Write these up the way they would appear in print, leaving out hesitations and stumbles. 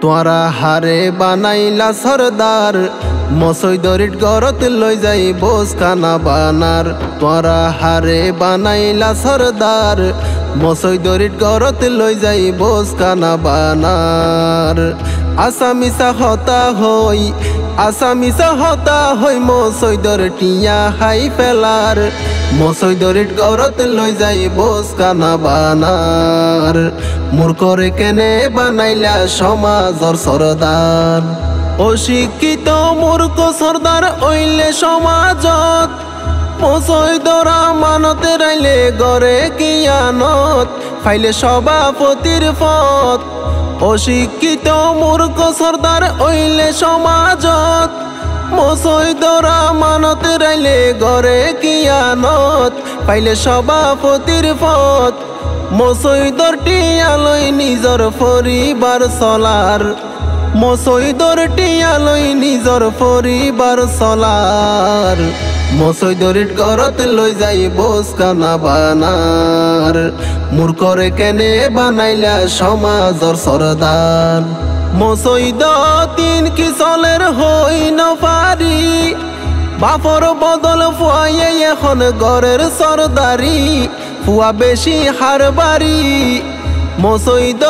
তোরা হারে বানাইলা সরদার মসৈদরিট গরত লই যাই বোস কানা বানার। তোরা হারে বানাইলা সরদার মসৈদরিট গরত লই যাই বোস কানা বানার। আসামিসা হতা হই মসৈদর টিয়া হাই ফেলার। মসৈদরিট গরত লই যাই বোস কানা বানার। মূর্খরে কেনে বানাইলা সমাজর সরদার। অশিক্ষিত মূর্খ সরদার ওইলে সমাজত মসৈদরা মানতে রাইলে গড়ে কিয়ানত ফাইলে সভাপতির পদ। অশিক্ষিত মূর্খ সরদার ওইলে সমাজত মসৈদরা মানতে রাইলে গড়ে কিয়ানত পাইলে সভাপতির পদ। মসৈদর টিয়ালই নিজর পরিবার চলার। মসৈদর টিয়ালই নিজর পরিবার চলার। মসৈদরিট গরত লই যাই বোস কানা বানার। মূর্খরে কেনে বানাইলা সমাজর সরদার। মসৈদ তিন কিসলের হই ন পারি বাপর বদল ফুয়াইয়ে এখন ঘরের সরদারি ফুয়া বেশি হার বাড়ি। মসৈদ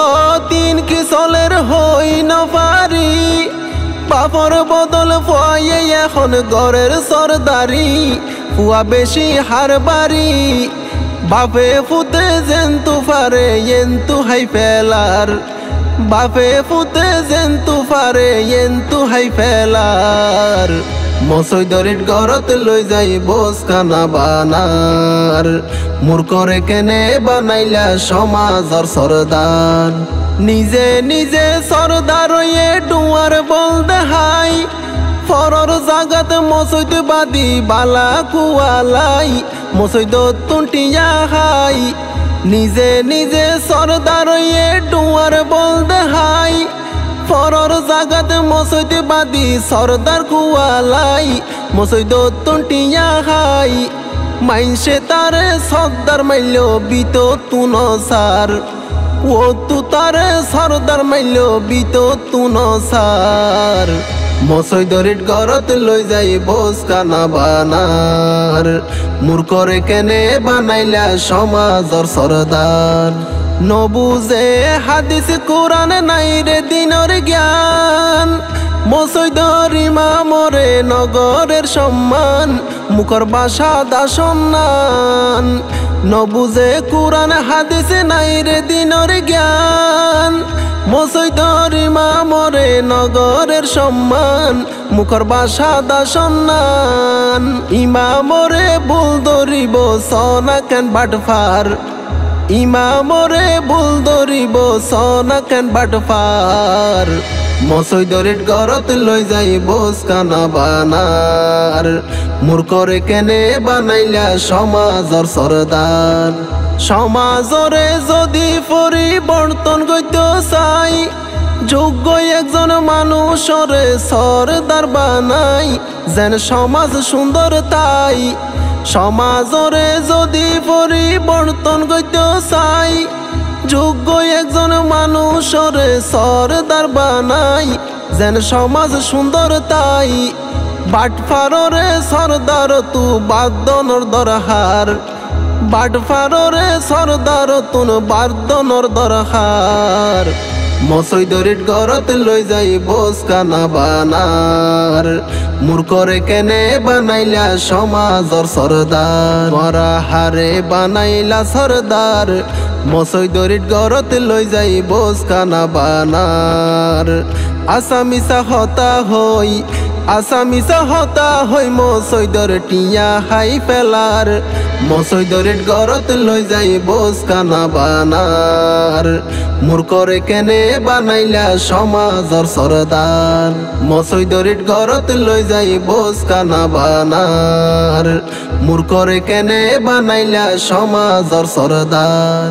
তিন কিসলের হই ন পারি বাপর বদল ফুয়াইয়ে এখন ঘরের সরদারি ফুয়া বেশি হার বাড়ি। বাপে ফুতে জেন্তু পারে এন্তু হাই ফেলার। বাপে ফুতে জেন্তু পারে এন্তু হাই ফেলার। মসৈদরিট গরত লই যাই বোস কানা বানার। মূর্খরে কেনে বানাইলা সমাজর সরদার। নিজে নিজে সরদার হয়ে ডুয়ার বল দেহাই ফরর জাগাত মসৈদ বাদি বালা কুয়ালাই মসৈদ তুন্টিয়া হাই। নিজে নিজে সরদার হয়ে ডুয়ার বল দেহাই ফরর জাগাত মসৈদ বাদি সরদার কুয়ালাই মসৈদ তুন্টিয়া হাই। মাইনসে তারে সর্দার মাইল বিত তুন সার। ও তু তারে সরদার মাইল বিত তুন সার। মসৈদরিট গরত লই যাই বোস কানা বানার। মূর্খরে কেনে বানাইলা সমাজর সরদার। নবুজে হাদিস কোরআন নাই রে দিনর জ্ঞান। মসৈদর ইমামরে নগরের সম্মান মুখর বাসা দাসন্নান। নবুজে কোরআন হাদিস নাই রে দিনর জ্ঞান। মসৈদর ইমামরে নগরের সম্মান মুখর বাসা দাসন্নান। ইমামরে ভুল ধরিব সনা কেন বাটফার। ইমামরে ভুল ধরিব সনা কেন বাটফার। মসৈদরিট গরত লই যাই বোস কানা বানার। মূর্খরে কেনে বানাইলা সমাজর সরদার। সমাজরে যদি পরিবর্তন করতে চাই যোগ্য একজন মানুষরে সরদার বানাই যেন সমাজ সুন্দর তাই। সমাজরে যদি পরিবর্তন করতে চাই যোগ্য একজন মানুষরে সরদার বানাই যেন সমাজ সুন্দর তাই। বাটফাররে সরদার তু বাদনর দরহার। বাটফাররে সরদার তুন বাদনর দরহার। মসৈদরিট গরত লই যাই বোস কানা বানার। মূর্খরে কেনে বানাইলা সমাজর সরদার। তোরা হারে বানাইলা সরদার মসৈদরিট গরত লই যাই বোস কানা বানার। আসামিসা হতা হই মসৈদর টিয়া হাই ফেলার। মসৈদরিট গরত লই যাই বোস কানা বানার। মূর্খরে কেনে বানাইলা সমাজর সরদার। মসৈদরিট গরত লই যাই বোস কানা বানার। মূর্খরে কেনে বানাইলা সমাজর সরদার।